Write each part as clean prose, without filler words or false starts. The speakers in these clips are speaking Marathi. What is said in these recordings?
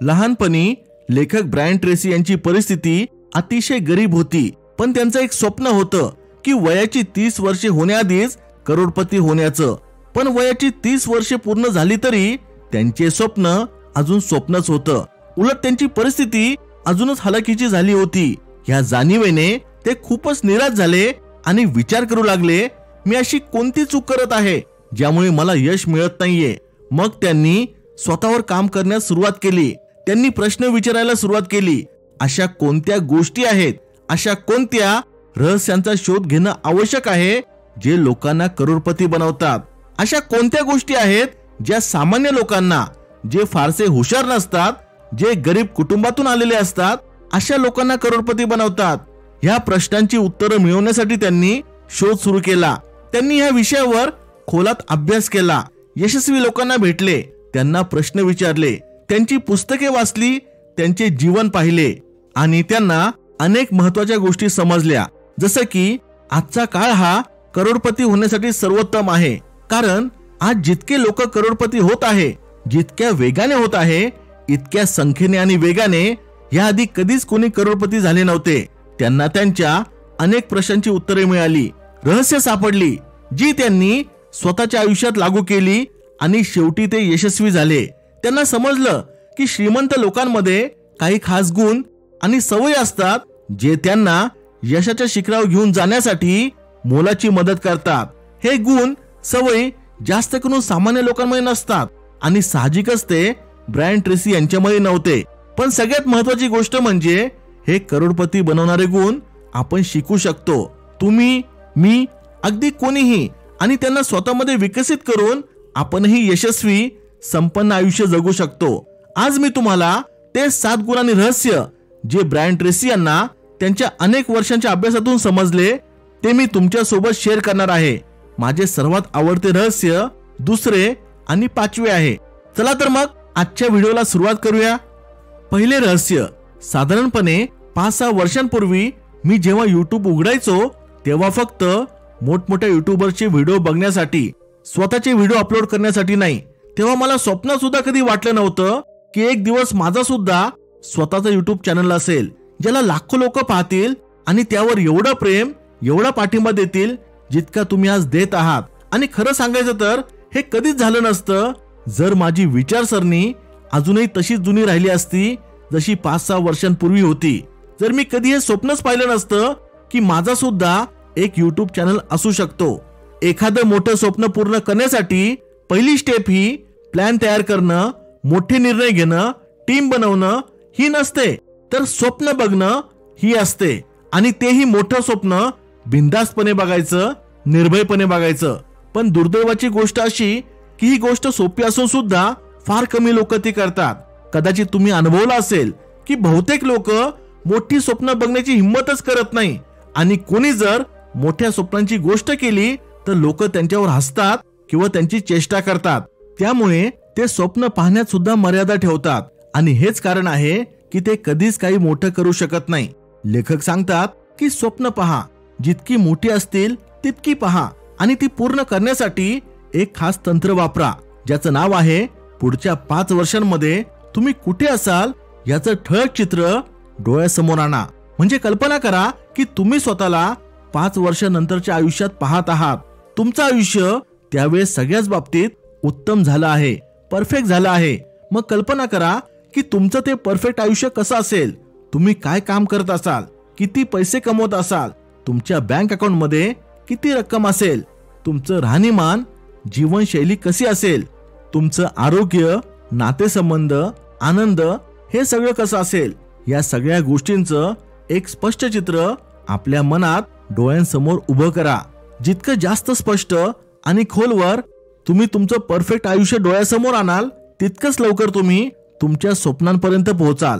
लहानपणी लेखक ब्रायन ट्रेसी यांची परिस्थिती अतिशय गरीब होती, पण त्यांचं एक स्वप्न होतं की वयाची 30 वर्षे होण्याआधीच करोडपती होण्याचं. पण वयाची 30 वर्षे पूर्ण झाली तरी त्यांचे स्वप्न अजून स्वप्नच होतं. उलट त्यांची परिस्थिती अजूनच हलाखीची झाली होती. या जाणीवेने ते खूपच निराश झाले आणि विचार करू लागले, मी अशी कोणती चूक करत आहे ज्यामुळे मला यश मिळत नाहीये. मग त्यांनी स्वतःवर काम करण्यास सुरुवात केली. त्यांनी प्रश्न विचारायला सुरुवात केली, अशा कोणत्या गोष्टी आहेत, अशा कोणत्या रहस्यांचा शोध घेणं आवश्यक आहे जे लोकांना करोडपती बनवतात. अशा कोणत्या गोष्टी आहेत ज्या सामान्य लोकांना, जे फारसे हुशार नसतात, जे गरीब कुटुंबातून आलेले असतात, अशा लोकांना करोडपती बनवतात. ह्या प्रश्नांची उत्तरं मिळवण्यासाठी त्यांनी शोध सुरू केला. त्यांनी ह्या विषयावर खोलात अभ्यास केला. यशस्वी लोकांना भेटले, त्यांना प्रश्न विचारले, त्यांची पुस्तके वाचली, त्यांचे जीवन पाहिले आणि त्यांना अनेक महत्त्वाच्या गोष्टी समजल्या. जसं की आजचा काळ हा करोडपती होण्यासाठी सर्वोत्तम आहे. कारण आज जितके लोक करोडपती होत आहे, जितक्या वेगाने होत आहे, इतक्या संख्येने आणि वेगाने याआधी कधीच कोणी करोडपती झाले नव्हते. त्यांना त्यांच्या अनेक प्रश्नांची उत्तरे मिळाली, रहस्य सापडली, जी त्यांनी स्वतःच्या आयुष्यात लागू केली आणि शेवटी ते यशस्वी झाले. त्यांना समजलं की श्रीमंत लोकांमध्ये काही खास गुण आणि सवयी असतात जे त्यांना यशाच्या शिखरावर घेऊन जाण्यासाठी मोलाची मदत करतात. हे गुण सवयी जास्त करून सामान्य लोकांमध्ये नसतात आणि साहजिकच ते ब्रायन ट्रेसी यांच्यामध्ये नव्हते. पण सगळ्यात महत्त्वाची गोष्ट म्हणजे हे करोडपती बनवणारे गुण आपण शिकू शकतो. तुम्ही, मी, अगदी कोणीही, आणि त्यांना स्वतःमध्ये विकसित करून आपणही यशस्वी संपन्न आयुष्य जगू शकतो. आज मी तुम्हाला ते 7 गुण आणि रहस्य जे ब्रायन ट्रेसी यांना त्यांच्या अनेक वर्षांच्या अभ्यासातून समजले, ते मी तुमच्या सोबत शेअर करणार आहे. माझे सर्वात आवडते रहस्य दुसरे आणि 5वे आहे. चला तर मग आजच्या व्हिडिओला सुरुवात करूया. पहिले रहस्य. साधारणपणे 5-6 वर्षांपूर्वी मी जेव्हा YouTube उघडायचो तेव्हा फक्त मोठमोठ्या युट्यूबरचे व्हिडिओ बघण्यासाठी, स्वतःचे व्हिडिओ अपलोड करण्यासाठी नाही. तेव्हा मला स्वप्न सुद्धा कधी वाटलं नव्हतं की एक दिवस माझा सुद्धा स्वतःचा YouTube चॅनल असेल, ज्याला लाखो लोक पाहतील आणि त्यावर एवढं प्रेम, एवढा पाठिंबा देतील जितका तुम्ही आज देत आहात. आणि खरं सांगायचं तर हे कधीच झालं नसतं जर माझी विचारसरणी अजूनही तशीच जुनी राहिली असती जशी 5-6 वर्षांपूर्वी होती. जर मी कधी हे स्वप्नच पाहिलं नसतं की माझा सुद्धा एक YouTube चॅनल असू शकतो. एखादं मोठं स्वप्न पूर्ण करण्यासाठी पहिली स्टेप ही प्लॅन तयार करणं, मोठे निर्णय घेणं, टीम बनवणं ही नसते, तर स्वप्न बघणं ही असते. आणि तेही मोठं स्वप्न बिनधास्तपणे बघायचं, निर्भयपणे बघायचं. पण दुर्दैवाची गोष्ट अशी की ही गोष्ट सोपी असून सुद्धा फार कमी लोक ती करतात. कदाचित तुम्ही अनुभवलं असेल की बहुतेक लोक मोठी स्वप्न बघण्याची हिंमतच करत नाही आणि कोणी जर मोठ्या स्वप्नांची गोष्ट केली तर लोक त्यांच्यावर हसतात किंवा त्यांची चेष्टा करतात. त्यामुळे ते स्वप्न पाहण्यात सुद्धा मर्यादा ठेवतात आणि हेच कारण आहे की ते कधीच काही मोठं करू शकत नाही. लेखक सांगतात की स्वप्न पहा, जितकी मोठी असतील तितकी पहा आणि ती पूर्ण करण्यासाठी एक खास तंत्र वापरा, ज्याचं नाव आहे पुढच्या 5 वर्षांमध्ये तुम्ही कुठे असाल याचं ठळक चित्र डोळ्यासमोर आणा. म्हणजे कल्पना करा की तुम्ही स्वतःला 5 वर्षांनंतरच्या आयुष्यात पाहत आहात. तुमचं आयुष्य त्यावेळेस सगळ्याच बाबतीत उत्तम झालं आहे, परफेक्ट झालं आहे. मग कल्पना करा की तुमचं ते परफेक्ट आयुष्य कसं असेल. तुम्ही काय काम करत असाल, किती पैसे कमवत असाल, तुमच्या बँक अकाउंटमध्ये किती रक्कम असेल, तुमचं राहणीमान, जीवनशैली कशी असेल, तुमचं आरोग्य, नातेसंबंध, आनंद हे सगळं कसं असेल. या सगळ्या गोष्टींचं एक स्पष्ट चित्र आपल्या मनात डोळ्यांसमोर उभं करा. जितकं जास्त स्पष्ट आणि खोलवर तुम्ही तुमचं परफेक्ट आयुष्य डोळ्यासमोर आणाल तितकंच लवकर तुम्ही तुमच्या स्वप्नांपर्यंत पोहोचाल.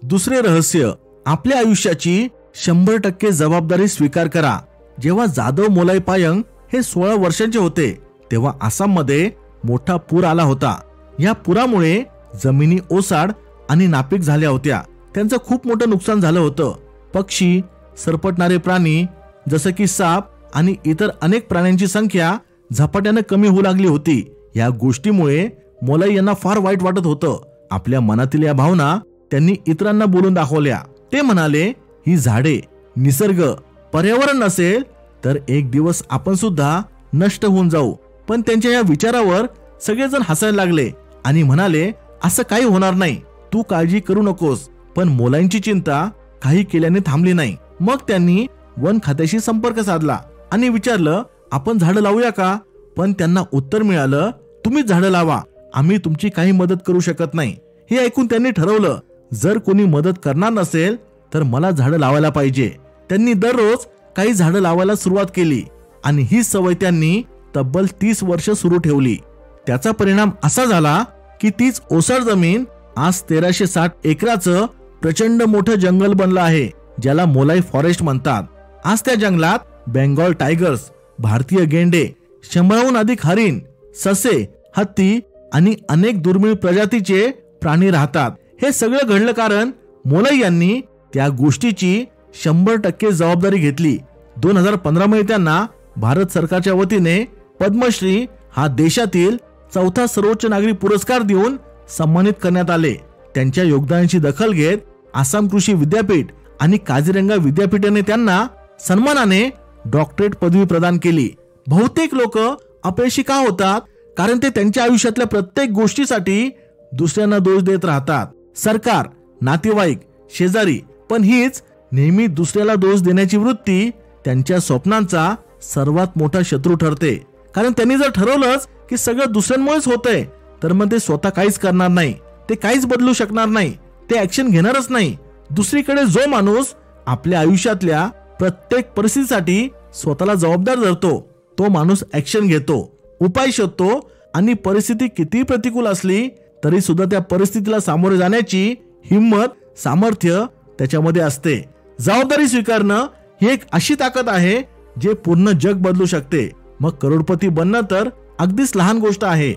दुसरे रहस्य. आपल्या आयुष्याची 100% जबाबदारी स्वीकार करा. जेव्हा जाधव मोलाई पायंग हे 16 वर्षांचे होते तेव्हा आसाममध्ये मोठा पूर आला होता. या पुरामुळे जमिनी ओसाड आणि नापीक झाल्या होत्या. त्यांचं खूप मोठं नुकसान झालं होतं. पक्षी, सरपटणारे प्राणी जसं की साप आणि इतर अनेक प्राण्यांची संख्या झपाट्याने कमी होऊ लागली होती. या गोष्टीमुळे मोलाई यांना फार वाईट वाटत होतं. आपल्या मनातील या भावना त्यांनी इतरांना बोलून दाखवल्या. ते म्हणाले, ही झाडे, निसर्ग, पर्यावरण नसेल तर एक दिवस आपण सुद्धा नष्ट होऊन जाऊ. पण त्यांच्या या विचारावर सगळेजण हसायला लागले आणि म्हणाले, असं काही होणार नाही, तू काळजी करू नकोस. पण मोलांची चिंता काही केल्याने थांबली नाही. मग त्यांनी वन खात्याशी संपर्क साधला आणि विचारलं, आपण झाडं लावूया का? पण त्यांना उत्तर मिळालं, तुम्हीच झाडं लावा, आम्ही तुमची काही मदत करू शकत नाही. हे ऐकून त्यांनी ठरवलं, जर कोणी मदत करणार नसेल तर मला झाडं लावायला पाहिजे. त्यांनी दररोज काही झाडं लावायला सुरुवात केली आणि ही सवय त्यांनी तब्बल 30 वर्ष सुरू ठेवली. त्याचा परिणाम असा झाला की तीच ओसाड जमीन आज 1360 एकराचं प्रचंड मोठं जंगल बनलं आहे, ज्याला मोलाई फॉरेस्ट म्हणतात. आज त्या जंगलात बेंगॉल टायगर्स, भारतीय गेंडे, 100हून अधिक हरिण, ससे, हत्ती आणि अनेक दुर्मिळ प्रजातीचे प्राणी राहतात. हे सगळं घडलं कारण मोलाई यांनी त्या गोष्टीची 100% जबाबदारी घेतली. 2015 मध्ये त्यांना भारत सरकारच्या वतीने पद्मश्री हा देशातील 4था सर्वोच्च नागरी पुरस्कार देऊन सन्मानित करण्यात आले. त्यांच्या योगदानाची दखल घेत आसाम कृषी विद्यापीठ आणि काझीरंगा विद्यापीठाने त्यांना सन्मानाने डॉक्टरेट पदवी प्रदान केली. बहुतेक लोक अपयशी का होतात? कारण ते त्यांच्या आयुष्यातल्या प्रत्येक गोष्टीसाठी दुसऱ्यांना दोष देत राहतात. सरकार, नातेवाईक, शेजारी. पण हीच नेहमी दुसऱ्याला दोष देण्याची वृत्ती त्यांच्या स्वप्नांचा सर्वात मोठा शत्रू ठरते. कारण त्यांनी जर ठरवलंच की सगळं दुसऱ्यांमुळेच होतंय तर मग ते स्वतः काहीच करणार नाही, ते काहीच बदलू शकणार नाही, ते ऍक्शन घेणारच नाही. दुसरीकडे जो माणूस आपल्या आयुष्यातल्या प्रत्येक परिस्थितीसाठी स्वतःला जबाबदार धरतो, तो माणूस ऍक्शन घेतो, उपाय शोधतो आणि परिस्थिती किती प्रतिकूल असली तरी सुद्धा त्या परिस्थितीला सामोरे जाण्याची हिंमत, सामर्थ्य त्याच्यामध्ये असते. जबाबदारी स्वीकारणं ही एक अशी ताकद आहे जे पूर्ण जग बदलू शकते. मग करोडपती बनणं तर अगदीच लहान गोष्ट आहे.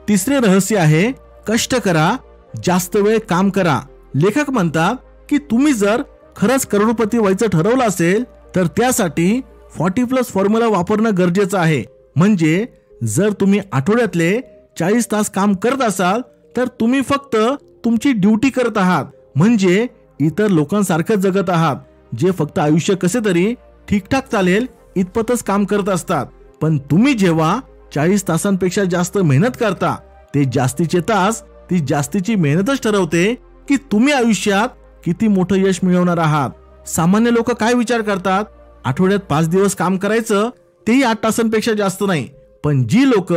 तिसरे रहस्य आहे, कष्ट करा, जास्त वेळ काम करा. लेखक म्हणतात की तुम्ही जर खरंच करोडपती व्हायचं ठरवलं असेल तर त्यासाठी 40+ फॉर्म्युला वापरणं गरजेचं आहे. म्हणजे जर तुम्ही आठवड्यातले 40 तास काम करत असाल तर तुम्ही फक्त तुमची ड्युटी करत आहात. म्हणजे इतर लोकांसारखं जगत आहात, जे फक्त आयुष्य कसे तरी ठीकठाक चालेल इतपतच काम करत असतात. पण तुम्ही जेव्हा 40 तासांपेक्षा जास्त मेहनत करता, ते जास्तीचे तास, ती जास्तीची मेहनतच ठरवते की तुम्ही आयुष्यात किती मोठं यश मिळवणार आहात. सामान्य लोक काय विचार करतात? आठवड्यात 5 दिवस काम करायचं, तेही 8 तासांपेक्षा जास्त नाही. पण जी लोक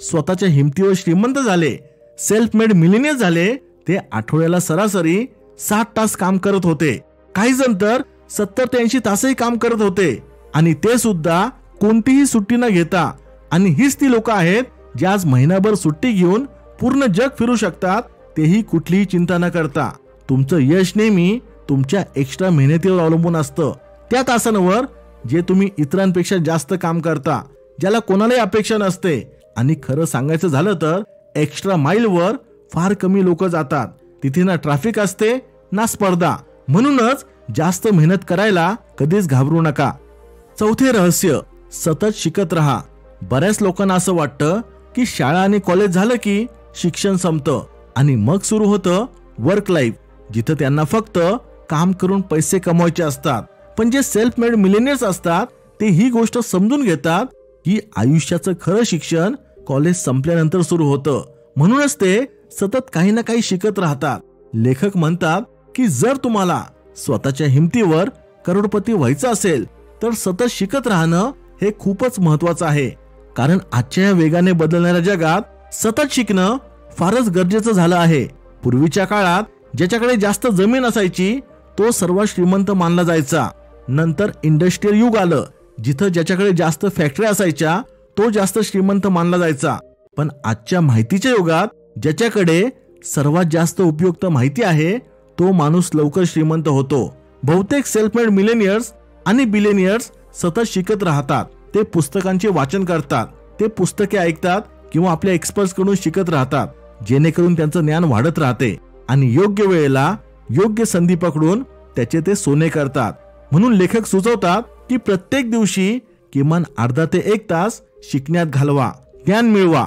स्वतःच्या हिमतीवर श्रीमंत झाले, सेल्फ मेड मिलिनियर झाले, ते आठवड्याला सरासरी 60 तास काम करत होते. काही जण तर 70 ते 80 तासही काम करत होते आणि ते सुद्धा कोणतीही सुट्टी न घेता. आणि हीच ती लोक आहेत जे आज महिनाभर सुट्टी घेऊन पूर्ण जग फिरू शकतात, तेही कुठलीही चिंता न करता. तुमचं यश नेहमी तुमच्या एक्स्ट्रा मेहनतीवर अवलंबून असतं, त्या तासांवर जे तुम्ही इतरांपेक्षा जास्त काम करता, ज्याला कोणालाही अपेक्षा नसते. आणि खरं सांगायचं झालं तर एक्स्ट्रा माईलवर फार कमी लोक जातात. तिथे ना ट्रॅफिक असते ना स्पर्धा. म्हणूनच जास्त मेहनत करायला कधीच घाबरू नका. चौथे रहस्य, सतत शिकत राहा. बऱ्याच लोकांना असं वाटतं की शाळा आणि कॉलेज झालं की शिक्षण संपतं आणि मग सुरू होतं वर्क लाईफ, जिथं त्यांना फक्त काम करून पैसे कमवायचे असतात. पण जे सेल्फ मेड मिलेनियर्स असतात ते ही गोष्ट समजून घेतात की आयुष्याचं खरं शिक्षण कॉलेज संपल्यानंतर सुरू होतं. म्हणूनच ते सतत काही ना काही शिकत राहतात. लेखक म्हणतात की जर तुम्हाला स्वतःच्या हिमतीवर करोडपती व्हायचं असेल तर सतत शिकत राहणं हे खूपच महत्वाचं आहे. कारण आजच्या या वेगाने बदलणाऱ्या जगात सतत शिकणं फारच गरजेचं झालं आहे. पूर्वीच्या काळात ज्याच्याकडे जास्त जमीन असायची तो सर्वात श्रीमंत मानला जायचा. नंतर इंडस्ट्रियल युग आलं, जिथं ज्याच्याकडे जास्त फॅक्टरी असायच्या तो जास्त श्रीमंत मानला जायचा. पण आजच्या माहितीच्या युगात ज्याच्याकडे सर्वात जास्त उपयुक्त माहिती आहे तो माणूस लवकर श्रीमंत होतो. बहुतेक सेल्फ मेड मिलेनियर्स आणि बिलेनियर्स सतत शिकत राहतात. ते पुस्तकांचे वाचन करतात, ते पुस्तके ऐकतात किंवा आपल्या एक्सपर्ट्स कडून शिकत राहतात, जेणेकरून त्यांचं ज्ञान वाढत राहते आणि योग्य वेळेला योग्य संधी पकडून त्याचे ते सोने करतात. म्हणून लेखक सुचवतात की प्रत्येक दिवशी किमान अर्धा ते 1 तास शिकण्यात घालवा, ज्ञान मिळवा.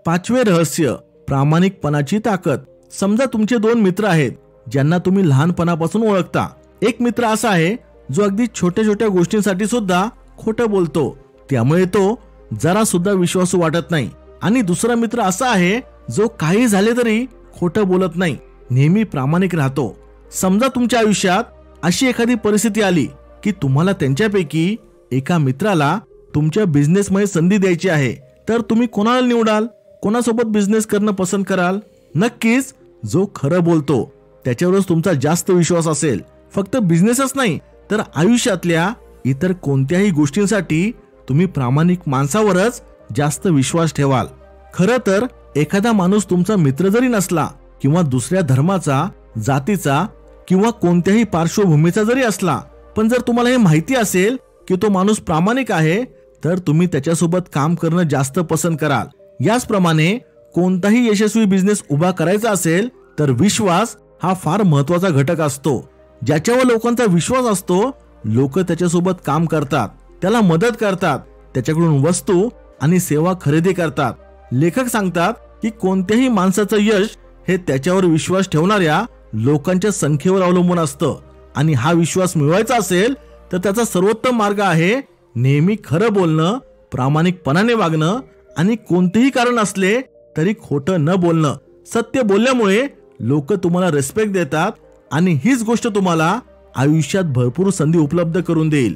5वे रहस्य, प्रामाणिकपणाची ताकद. समजा तुमचे 2 मित्र आहेत ज्यांना तुम्ही लहानपणापासून ओळखता. एक मित्र असा आहे जो अगदी छोट्या छोट्या गोष्टींसाठी सुद्धा खोटं बोलतो, त्यामुळे तो जरा सुद्धा विश्वासू वाटत नाही. आणि दुसरा मित्र असा आहे जो काही झाले तरी खोटं बोलत नाही, नेहमी प्रामाणिक राहतो. समजा तुमच्या आयुष्यात अशी एखादी परिस्थिती आली की तुम्हाला त्यांच्यापैकी एका मित्राला तुमच्या बिझनेसमध्ये संधी द्यायची आहे, तर तुम्ही कोणाला निवडाल? कोणासोबत बिझनेस करणं पसंत कराल? नक्कीच जो खरं बोलतो त्याच्यावरच तुमचा जास्त विश्वास असेल. फक्त बिझनेसच नाही तर आयुष्यातल्या इतर कोणत्याही गोष्टींसाठी तुम्ही प्रामाणिक माणसावरच जास्त विश्वास ठेवाल. खरं तर एखादा माणूस तुमचा मित्र जरी नसला किंवा दुसऱ्या धर्माचा, जातीचा किंवा कोणत्याही पार्श्वभूमीचा जरी असला, पण जर तुम्हाला हे माहिती असेल की तो माणूस प्रामाणिक आहे तर तुम्ही त्याच्यासोबत काम करणं जास्त पसंत कराल. याचप्रमाणे कोणताही यशस्वी बिझनेस उभा करायचा असेल तर विश्वास हा फार महत्वाचा घटक असतो. ज्याच्यावर लोकांचा विश्वास असतो लोक त्याच्यासोबत काम करतात, त्याला मदत करतात, त्याच्याकडून वस्तू आणि सेवा खरेदी करतात. लेखक सांगतात की कोणत्याही माणसाचं यश हे त्याच्यावर विश्वास ठेवणाऱ्या लोकांच्या संख्येवर अवलंबून असतं. आणि हा विश्वास मिळवायचा असेल तर त्याचा सर्वोत्तम मार्ग आहे नेहमी खरं बोलणं, प्रामाणिकपणाने वागणं आणि कोणतेही कारण असले तरी खोटं न बोलणं. सत्य बोलल्यामुळे लोक तुम्हाला रिस्पेक्ट देतात आणि हीच गोष्ट तुम्हाला आयुष्यात भरपूर संधी उपलब्ध करून देईल.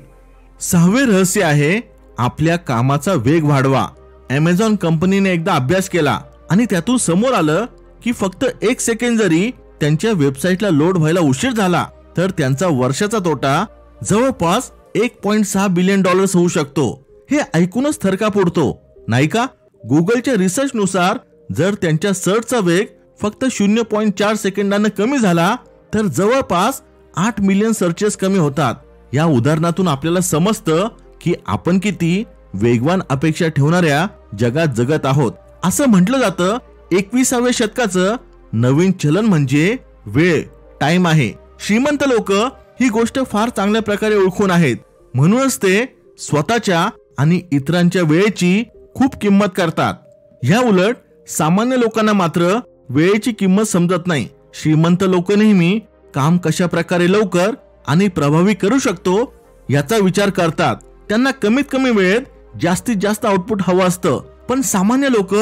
6वे रहस्य आहे आपल्या कामाचा वेग वाढवा. Amazon कंपनीने एकदा अभ्यास केला आणि त्यातून समोर आलं की फक्त 1 सेकंड जरी त्यांच्या वेबसाईटला लोड व्हायला उशीर झाला तर त्यांचा वर्षाचा तोटा जवळपास $1.6 बिलियन होऊ शकतो. हे ऐकूनच थरकाप उडतो, नाही का? गुगलच्या रिसर्च नुसार जर त्यांच्या सर्चचा वेग फक्त 0.4 सेकंदाने कमी झाला तर जवळपास 8 मिलियन सर्चेस कमी होतात. या उदाहरणातून आपल्याला समजतं की आपण किती वेगवान अपेक्षा ठेवणाऱ्या जगात जगत आहोत. असं म्हटलं जातं 21व्या शतकाचं नवीन चलन म्हणजे वेळ, टाइम आहे. श्रीमंत लोक ही गोष्ट फार चांगल्या प्रकारे ओळखून आहेत, म्हणूनच ते स्वतःच्या आणि इतरांच्या वेळेची खूप किंमत करतात. ह्या उलट सामान्य लोकांना मात्र वेळेची किंमत समजत नाही. श्रीमंत लोक नेहमी काम कशा प्रकारे लवकर आणि प्रभावी करू शकतो याचा विचार करतात. त्यांना कमीत कमी वेळेत जास्तीत जास्त आउटपुट हवं असतं, पण सामान्य लोक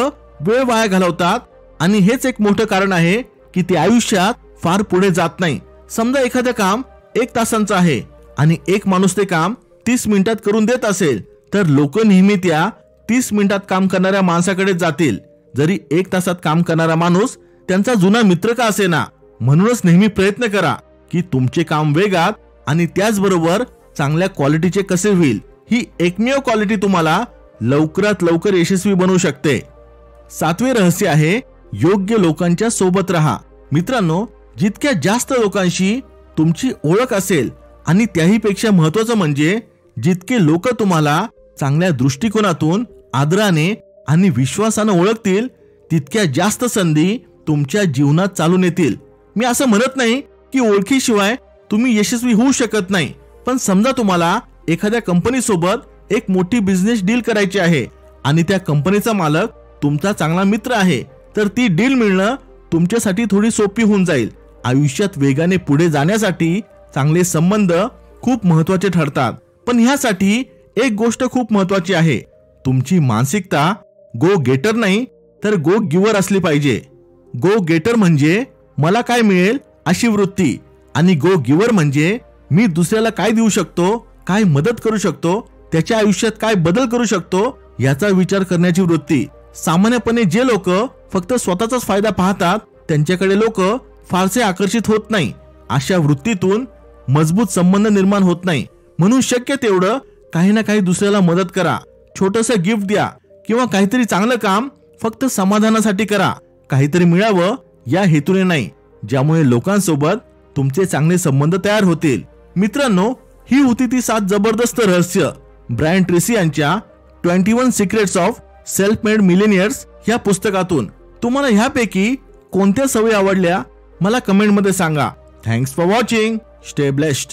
वेळ वाया घालवतात आणि हेच एक मोठं कारण आहे की ते आयुष्यात फार पुढे जात नाही. समजा एखादं काम 1 तासांचं आहे आणि एक माणूस ते काम 30 मिनिटात करून देत असेल तर लोक नेहमी त्या 30 मिनिटात काम करणाऱ्या माणसाकडे जातील, जरी 1 तासात काम करणारा माणूस त्यांचा जुना मित्र का असेना. म्हणूनच नेहमी प्रयत्न करा की तुमचे काम वेगात आणि त्याचबरोबर चांगल्या क्वालिटीचे कसे होईल. ही एकमेव क्वालिटी तुम्हाला लवकरात लवकर यशस्वी बनवू शकते. 7वे रहस्य आहे योग्य लोकांच्या सोबत राहा. मित्रांनो, जितक्या जास्त लोकांशी तुमची ओळख असेल आणि त्याहीपेक्षा महत्वाचं म्हणजे जितके लोक तुम्हाला चांगल्या दृष्टिकोनातून, आदराने आणि विश्वासाने ओळखतील तितक्या जास्त संधी तुमच्या जीवनात चालून येतील. मी असं म्हणत नाही की ओळखीशिवाय तुम्ही यशस्वी होऊ शकत नाही, पण समजा तुम्हाला एखाद्या कंपनी सोबत एक मोठी बिझनेस डील करायची आहे आणि त्या कंपनीचा मालक तुमचा चांगला मित्र आहे, तर ती डील मिळणं तुमच्यासाठी थोडी सोपी होऊन जाईल. आयुष्यात वेगाने पुढे जाण्यासाठी चांगले संबंध खूप महत्त्वाचे ठरतात, पण ह्यासाठी एक गोष्ट खूप महत्त्वाची आहे. तुमची मानसिकता गो गेटर नाही तर गो गिव्हर असली पाहिजे. गो गेटर म्हणजे मला काय मिळेल अशी वृत्ती आणि गो गिव्हर म्हणजे मी दुसऱ्याला काय देऊ शकतो, काय मदत करू शकतो, त्याच्या आयुष्यात काय बदल करू शकतो याचा विचार करण्याची वृत्ती. सामान्यपणे जे लोक फक्त स्वतःचाच फायदा पाहतात त्यांच्याकडे लोक फारसे आकर्षित होत नाही. अशा वृत्तीतून मजबूत संबंध निर्माण होत नाही. म्हणून शक्य तेवढं काही ना काही दुसऱ्याला मदत करा, छोटंसं गिफ्ट द्या किंवा काहीतरी चांगलं काम फक्त समाधानासाठी करा, काहीतरी मिळावं या हेतूने नाही, ज्यामुळे लोकांसोबत तुमचे चांगले संबंध तयार होतील. मित्रांनो, ही होती ती 7 जबरदस्त रहस्य ब्रायन ट्रेसी यांच्या 21 secrets of self made millionaires या पुस्तकातून. तुम्हाला ह्यापैकी कोणत्या सवयी आवडल्या मला कमेंट मध्ये सांगा. Thanks for watching. Stay blessed.